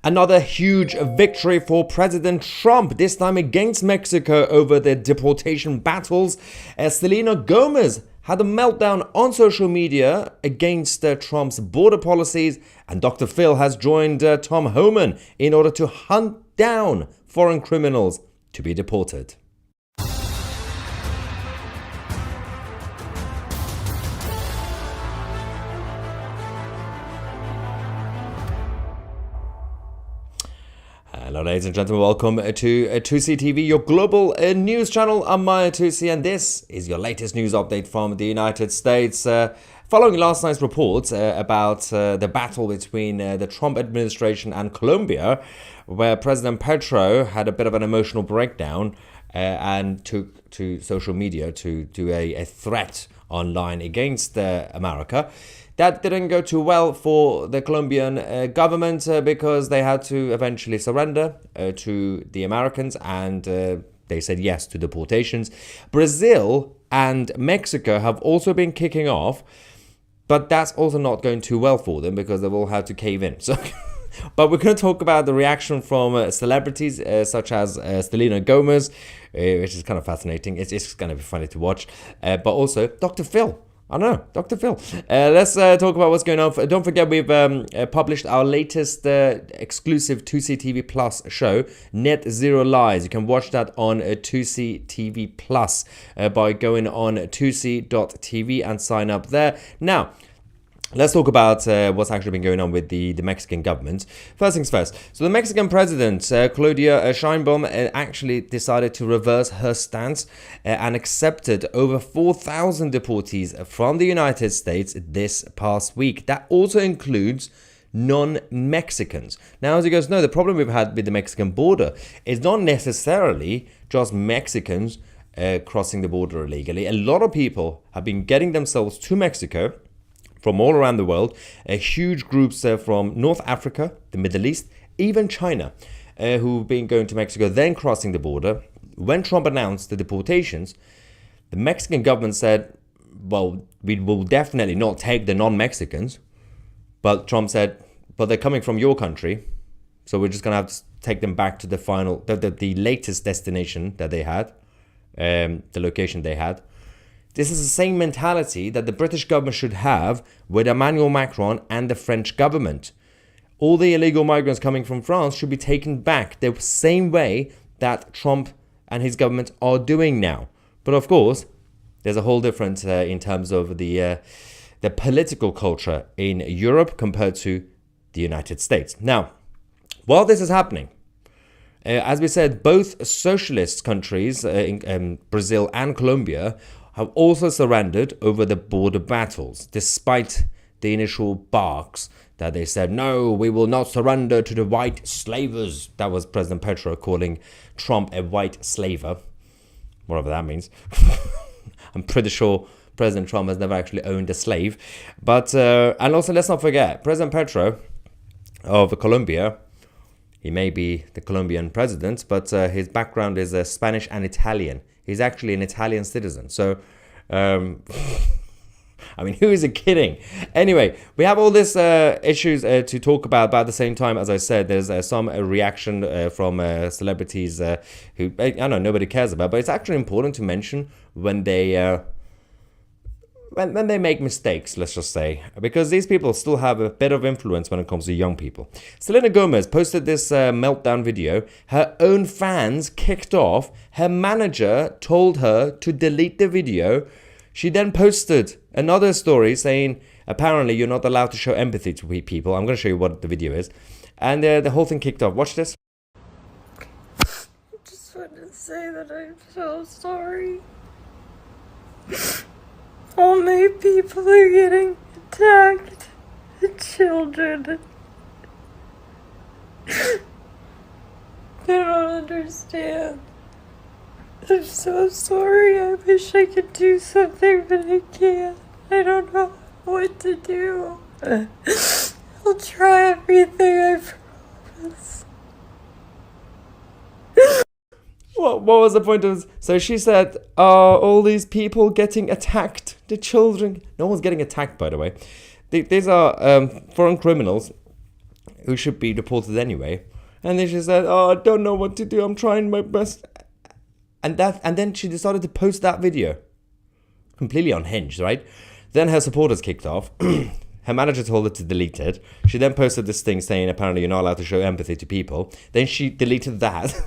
Another huge victory for President Trump, this time against Mexico over the deportation battles. Selena Gomez had a meltdown on social media against Trump's border policies, and Dr. Phil has joined Tom Homan in order to hunt down foreign criminals to be deported. Hello ladies and gentlemen, welcome to 2C TV, your global news channel. I'm Maya 2C and this is your latest news update from the United States. Following last night's report about the battle between the Trump administration and Colombia, where President Petro had a bit of an emotional breakdown and took to social media to do a threat online against America. That didn't go too well for the Colombian government because they had to eventually surrender to the Americans, and they said yes to deportations. Brazil and Mexico have also been kicking off, but that's also not going too well for them because they've all had to cave in. So, but we're going to talk about the reaction from celebrities such as Selena Gomez, which is kind of fascinating. It's going to be funny to watch, but also Dr. Phil. I know, Dr. Phil. Let's talk about what's going on. Don't forget, we've published our latest exclusive 2C TV Plus show, Net Zero Lies. You can watch that on 2C TV Plus by going on 2c.tv and sign up there. Now, let's talk about what's actually been going on with the Mexican government. First things first. So the Mexican president, Claudia Sheinbaum, actually decided to reverse her stance and accepted over 4,000 deportees from the United States this past week. That also includes non-Mexicans. Now, as you guys know, the problem we've had with the Mexican border is not necessarily just Mexicans crossing the border illegally. A lot of people have been getting themselves to Mexico from all around the world, huge groups from North Africa, the Middle East, even China, who've been going to Mexico, then crossing the border. When Trump announced the deportations, the Mexican government said, well, we will definitely not take the non-Mexicans. But Trump said, but they're coming from your country, so we're just going to have to take them back to the latest destination that they had, the location they had. This is the same mentality that the British government should have with Emmanuel Macron and the French government. All the illegal migrants coming from France should be taken back the same way that Trump and his government are doing now. But of course, there's a whole difference in terms of the political culture in Europe compared to the United States. Now, while this is happening, as we said, both socialist countries, in Brazil and Colombia, have also surrendered over the border battles, despite the initial barks that they said, no, we will not surrender to the white slavers. That was President Petro calling Trump a white slaver, whatever that means. I'm pretty sure President Trump has never actually owned a slave. But, and also let's not forget, President Petro of Colombia, he may be the Colombian president, but his background is Spanish and Italian. He's actually an Italian citizen. So, I mean, who is it kidding? Anyway, we have all these issues to talk about. But at the same time, as I said, there's some reaction from celebrities who, I know, nobody cares about. But it's actually important to mention when they when they make mistakes, let's just say, because these people still have a bit of influence when it comes to young people. Selena Gomez posted this meltdown video. Her own fans kicked off. Her manager told her to delete the video. She then posted another story saying, apparently you're not allowed to show empathy to people. I'm going to show you what the video is. And the whole thing kicked off. Watch this. I just wanted to say that I'm so sorry. All my people are getting attacked. The children. They don't understand. I'm so sorry. I wish I could do something, but I can't. I don't know what to do. I'll try everything, I promise. What was the point of... So she said, all these people getting attacked, the children. No one's getting attacked, by the way. These are foreign criminals who should be deported anyway. And then she said, "Oh, I don't know what to do. I'm trying my best." And then she decided to post that video. Completely unhinged, right? Then her supporters kicked off. Her manager told her to delete it. She then posted this thing saying apparently you're not allowed to show empathy to people. Then she deleted that.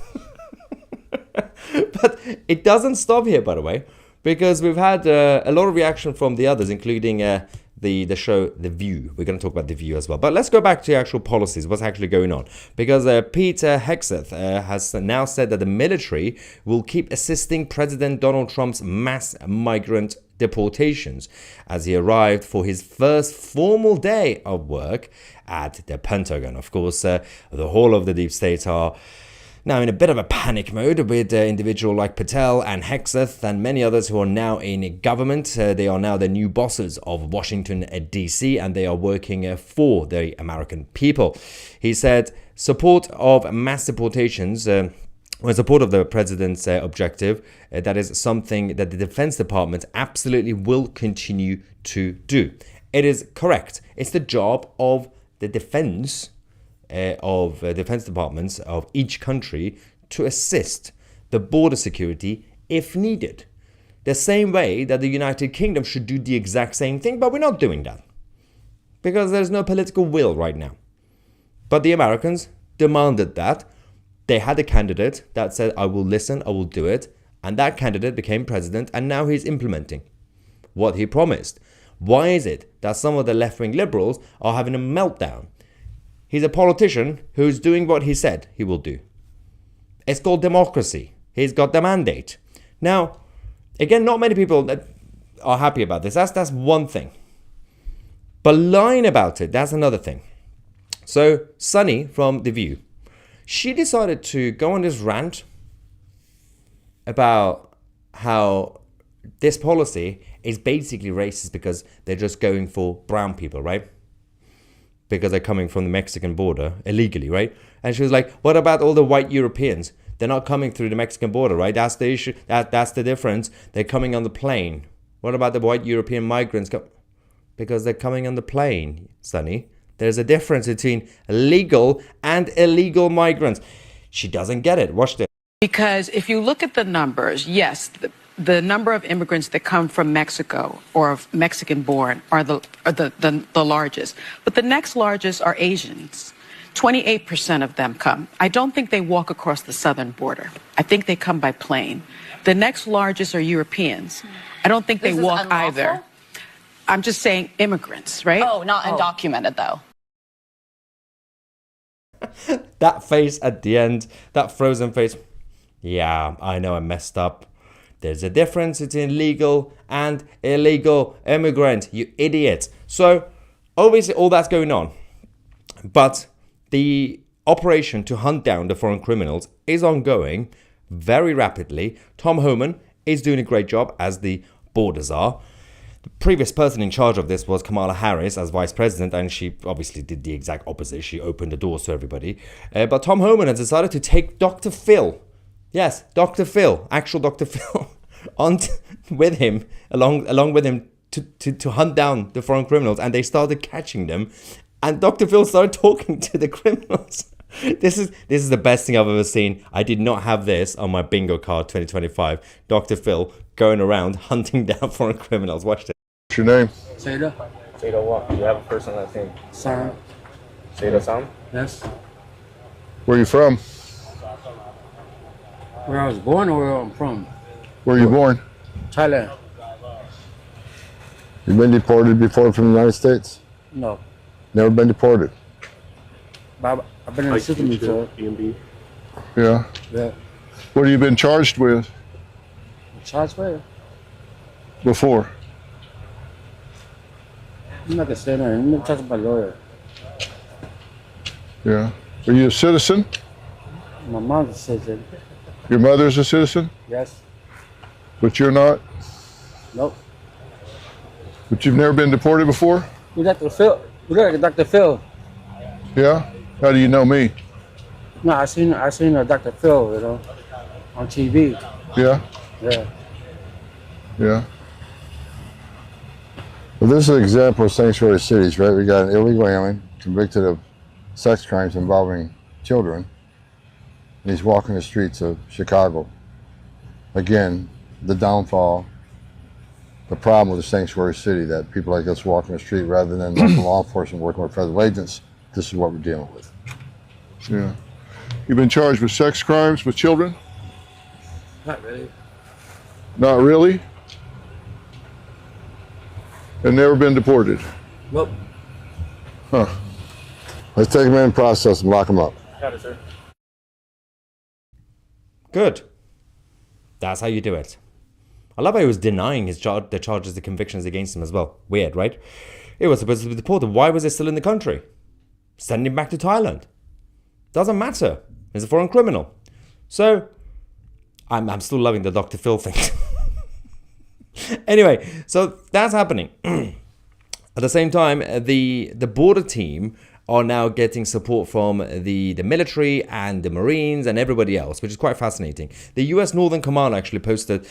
But it doesn't stop here, by the way, because we've had a lot of reaction from the others, including the show The View. We're going to talk about The View as well. But let's go back to actual policies, what's actually going on. Because Peter Hegseth has now said that the military will keep assisting President Donald Trump's mass migrant deportations as he arrived for his first formal day of work at the Pentagon. Of course, the whole of the deep state are now in a bit of a panic mode with individuals like Patel and Hegseth and many others who are now in government. They are now the new bosses of Washington, D.C., and they are working for the American people. He said support of mass deportations in support of the president's objective, that is something that the Defense Department absolutely will continue to do. It is correct. It's the job of the defense departments of each country to assist the border security if needed. The same way that the United Kingdom should do the exact same thing, but we're not doing that because there's no political will right now. But the Americans demanded that. They had a candidate that said, I will listen, I will do it. And that candidate became president, and now he's implementing what he promised. Why is it that some of the left-wing liberals are having a meltdown? He's a politician who's doing what he said he will do. It's called democracy. He's got the mandate. Now, again, not many people are happy about this. That's one thing. But lying about it, that's another thing. So, Sunny from The View, she decided to go on this rant about how this policy is basically racist because they're just going for brown people, right? Because they're coming from the Mexican border illegally, right? And she was like, what about all the white Europeans? They're not coming through the Mexican border, right? That's the issue. That's the difference. They're coming on the plane. What about the white European migrants? Because they're coming on the plane, Sonny. There's a difference between legal and illegal migrants. She doesn't get it. Watch this. Because if you look at the numbers, yes, the number of immigrants that come from Mexico or of Mexican-born are the largest. But the next largest are Asians. 28% of them come. I don't think they walk across the southern border. I think they come by plane. The next largest are Europeans. I don't think they walk either. I'm just saying immigrants, right? Oh, not undocumented, though. That face at the end, that frozen face. Yeah, I know I messed up. There's a difference between legal and illegal immigrant, you idiot. So, obviously, all that's going on. But the operation to hunt down the foreign criminals is ongoing very rapidly. Tom Homan is doing a great job, as the borders are. The previous person in charge of this was Kamala Harris as vice president, and she obviously did the exact opposite. She opened the doors to everybody. But Tom Homan has decided to take Dr. Phil. Yes, Dr. Phil, actual Dr. Phil, with him, along with him to hunt down the foreign criminals, and they started catching them. And Dr. Phil started talking to the criminals. This is the best thing I've ever seen. I did not have this on my bingo card 2025. Dr. Phil going around hunting down foreign criminals. Watch this. What's your name? Seda. Seda what? Do you have a first and last name? Sam. Seda Sam? Yes. Where are you from? Where I was born or where I'm from? Where are you born? Thailand. You been deported before from the United States? No. Never been deported? But I've been in the system before. B&B. Yeah. Yeah. What have you been charged with Charged where? before? I'm not gonna say nothing. I'm gonna talk to my lawyer. Yeah. Are you a citizen? My mom's a citizen. Your mother's a citizen? Yes. But you're not? Nope. But you've never been deported before? We Dr. Phil. We look like Dr. Phil. Yeah? How do you know me? No, I seen Dr. Phil, you know, on TV. Yeah? Yeah. Yeah. Well, this is an example of sanctuary cities, right? We got an illegal alien convicted of sex crimes involving children, and he's walking the streets of Chicago. Again, the downfall, the problem with the sanctuary city, that people like us walking the street rather than local law enforcement working with federal agents. This is what we're dealing with. Yeah. You've been charged with sex crimes with children? Not really. Not really? And never been deported? Nope. Huh. Let's take him in and process and lock him up. Got it, sir. Good. That's how you do it. I love how he was denying the charges, the convictions against him as well. Weird, right? He was supposed to be deported. Why was he still in the country? Send him back to Thailand. Doesn't matter. He's a foreign criminal. So, I'm still loving the Dr. Phil thing. Anyway, so that's happening. At the same time, the border team are now getting support from the military and the Marines and everybody else, which is quite fascinating. The US Northern Command actually posted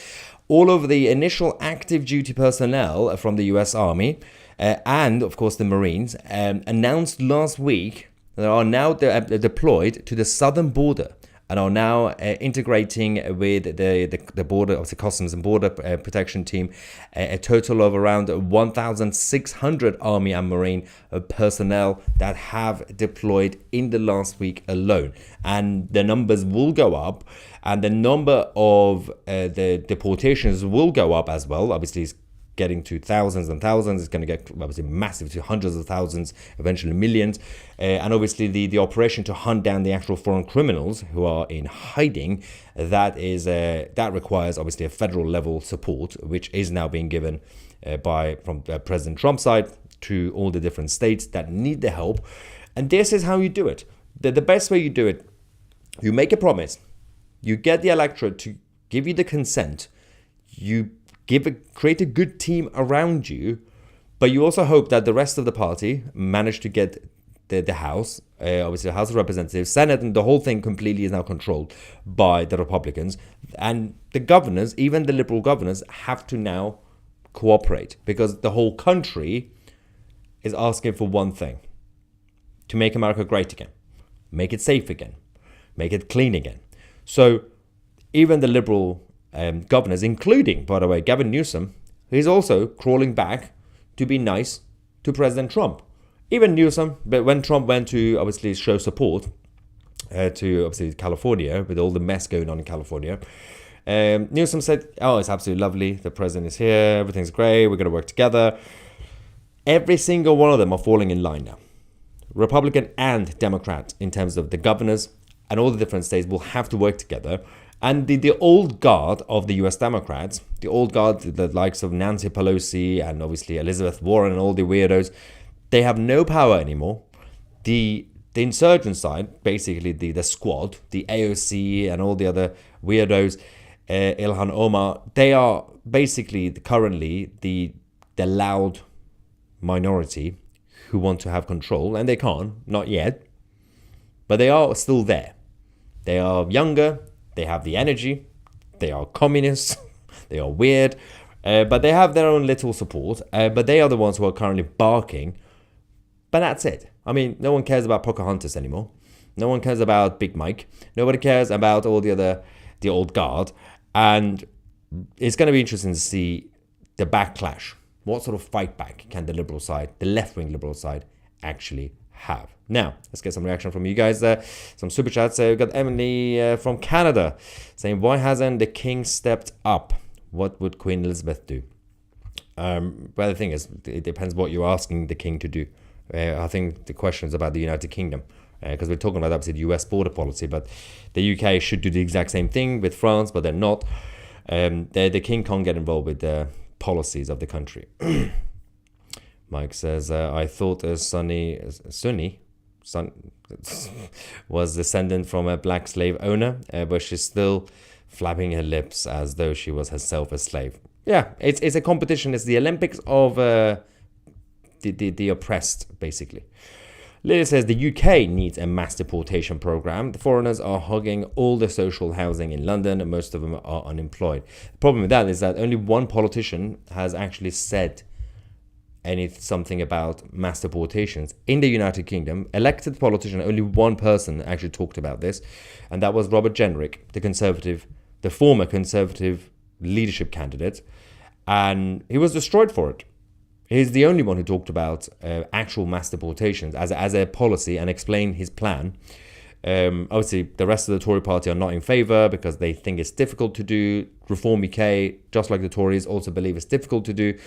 all of the initial active duty personnel from the US Army and, of course, the Marines announced last week that are now deployed to the southern border and are now integrating with the border, of the Customs and Border Protection Team, a total of around 1,600 Army and Marine personnel that have deployed in the last week alone. And the numbers will go up, and the number of the deportations will go up as well. Obviously, it's getting to thousands and thousands. It's going to get obviously massive to hundreds of thousands, eventually millions. And obviously the operation to hunt down the actual foreign criminals who are in hiding, that requires obviously a federal level support, which is now being given from President Trump's side to all the different states that need the help. And this is how you do it. The best way you do it, you make a promise, you get the electorate to give you the consent, you create a good team around you, but you also hope that the rest of the party manage to get the House, obviously the House of Representatives, Senate, and the whole thing completely is now controlled by the Republicans. And the governors, even the liberal governors, have to now cooperate because the whole country is asking for one thing: to make America great again, make it safe again, make it clean again. So even the liberal governors, including, by the way, Gavin Newsom, he's also crawling back to be nice to President Trump. Even Newsom, but when Trump went to obviously show support to obviously California with all the mess going on in California, Newsom said, "Oh, it's absolutely lovely. The president is here. Everything's great. We're going to work together." Every single one of them are falling in line now. Republican and Democrat, in terms of the governors and all the different states, will have to work together. And the old guard of the US Democrats, the old guard, the likes of Nancy Pelosi and obviously Elizabeth Warren and all the weirdos, they have no power anymore. The insurgent side, basically the squad, the AOC and all the other weirdos, Ilhan Omar, they are basically currently the loud minority who want to have control, and they can't, not yet, but they are still there. They are younger. They have the energy, they are communists, they are weird, but they have their own little support, but they are the ones who are currently barking, but that's it. I mean, no one cares about Pocahontas anymore, no one cares about Big Mike, nobody cares about all the old guard, and it's going to be interesting to see the backlash. What sort of fight back can the liberal side, the left-wing liberal side, actually have? Now, let's get some reaction from you guys there. Some super chats. We've got Emily from Canada saying, "Why hasn't the king stepped up? What would Queen Elizabeth do?" Well, the thing is, it depends what you're asking the king to do. I think the question is about the United Kingdom, because we're talking about obviously the US border policy, but the UK should do the exact same thing with France, but they're not. The king can't get involved with the policies of the country. Mike says, "I thought Sunni was descendant from a black slave owner, but she's still flapping her lips as though she was herself a slave." Yeah, it's a competition. It's the Olympics of the oppressed, basically. Lily says the UK needs a mass deportation program. The foreigners are hogging all the social housing in London, and most of them are unemployed. The problem with that is that only one politician has actually said something about mass deportations in the United Kingdom. Elected politician, only one person actually talked about this, and that was Robert Jenrick, the former Conservative leadership candidate, and he was destroyed for it. He's the only one who talked about actual mass deportations as a policy and explained his plan. Obviously, the rest of the Tory party are not in favour because they think it's difficult to do. Reform UK, just like the Tories, also believe it's difficult to do.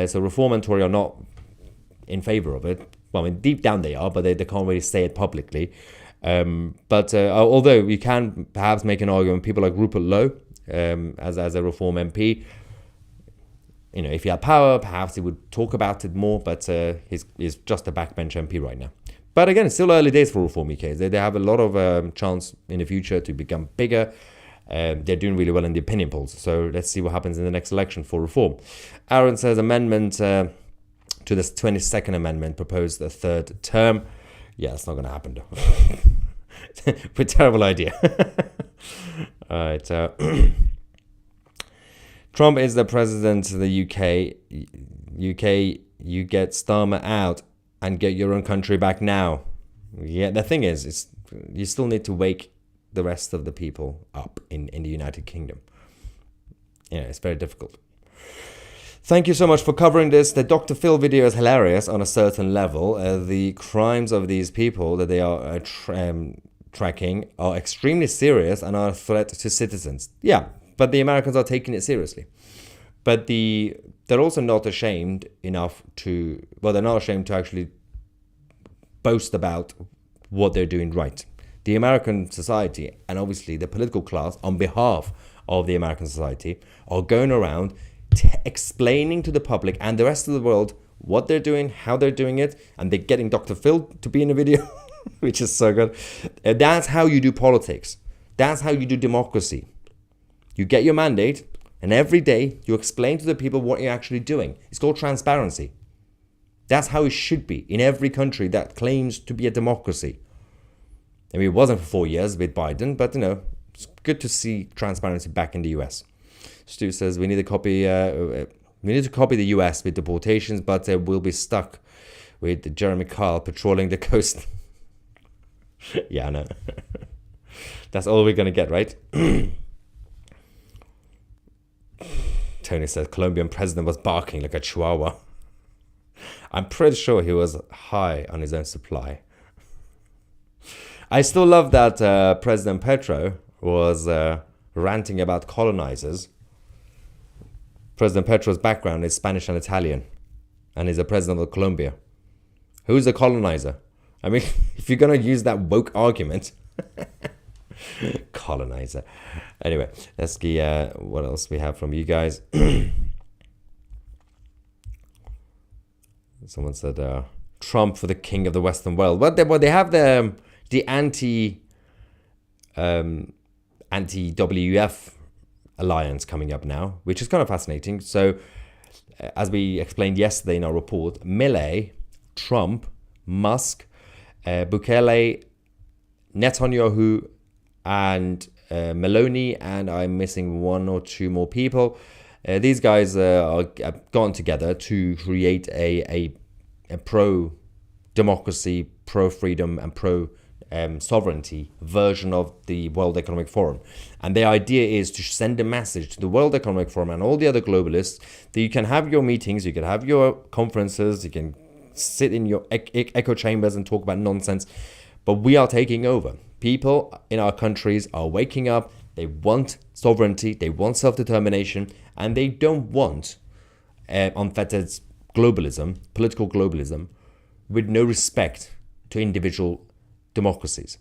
So Reform and Tory are not in favour of it. Well, I mean, deep down they are, but they can't really say it publicly. But although you can perhaps make an argument, people like Rupert Lowe, as a Reform MP, you know, if he had power, perhaps he would talk about it more, but he's just a backbench MP right now. But again, it's still early days for Reform UK. They have a lot of chance in the future to become bigger. They're doing really well in the opinion polls. So let's see what happens in the next election for Reform. Aaron says amendment to the 22nd Amendment proposed a third term. Yeah, it's not going to happen though. But terrible idea. All right. Trump is the president of the UK. UK, you get Starmer out and get your own country back now. Yeah, the thing is you still need to wake the rest of the people up in the United Kingdom. Yeah, it's very difficult. Thank you so much for covering this. The Dr. Phil video is hilarious on a certain level. The crimes of these people that they are tracking are extremely serious and are a threat to citizens. Yeah, but the Americans are taking it seriously. But they're also not ashamed enough to... Well, they're not ashamed to actually boast about what they're doing right. The American society, and obviously the political class, on behalf of the American society, are going around explaining to the public and the rest of the world what they're doing, how they're doing it, and they're getting Dr. Phil to be in the video, which is so good. That's how you do politics. That's how you do democracy. You get your mandate, and every day you explain to the people what you're actually doing. It's called transparency. That's how it should be in every country that claims to be a democracy. I mean, it wasn't for 4 years with Biden, but, you know, it's good to see transparency back in the US. Stu says we need to copy the US with deportations, but we'll be stuck with Jeremy Kyle patrolling the coast. Yeah, I know. That's all we're gonna get, right? Tony says Colombian president was barking like a chihuahua. I'm pretty sure he was high on his own supply. I still love that President Petro was ranting about colonizers. President Petro's background is Spanish and Italian, and he's a president of Colombia. Who's a colonizer? I mean, if you're going to use that woke argument... colonizer. Anyway, let's see what else we have from you guys. Someone said Trump for the king of the Western world. Well, they have the anti-WF alliance coming up now, which is kind of fascinating. So, as we explained yesterday in our report, Milei, Trump, Musk, Bukele, Netanyahu, and Meloni, and I'm missing one or two more people. These guys are gone together to create a pro-democracy, pro-freedom, and pro-sovereignty version of the World Economic Forum. And the idea is to send a message to the World Economic Forum and all the other globalists that you can have your meetings, you can have your conferences, you can sit in your echo chambers and talk about nonsense, but we are taking over. People in our countries are waking up. They want sovereignty, they want self-determination, and they don't want unfettered globalism, political globalism, with no respect to individual democracies.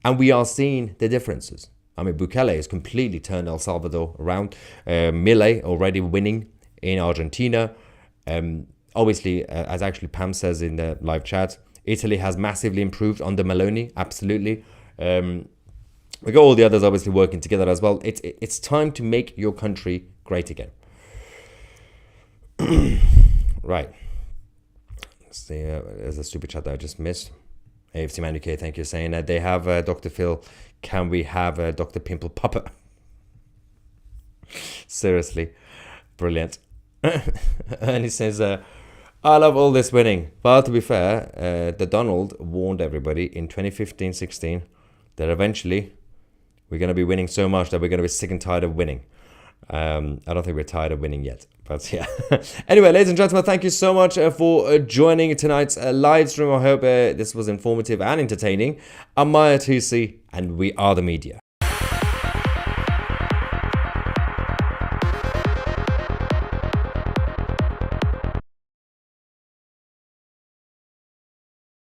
And we are seeing the differences. I mean, Bukele has completely turned El Salvador around. Milei already winning in Argentina. Obviously, as actually Pam says in the live chat, Italy has massively improved under Meloni, absolutely. We got all the others obviously working together as well. It's time to make your country great again. Right. Let's see, there's a stupid chat that I just missed. AFC Man UK, thank you, saying that they have Dr. Phil. Can we have Dr. Pimple Puppet? Seriously. Brilliant. And he says, I love all this winning. But to be fair, the Donald warned everybody in 2015-16 that eventually we're going to be winning so much that we're going to be sick and tired of winning. I don't think we're tired of winning yet, but yeah. Anyway, ladies and gentlemen, thank you so much for joining tonight's live stream. I hope this was informative and entertaining. I'm Maya Tusi, and we are the media.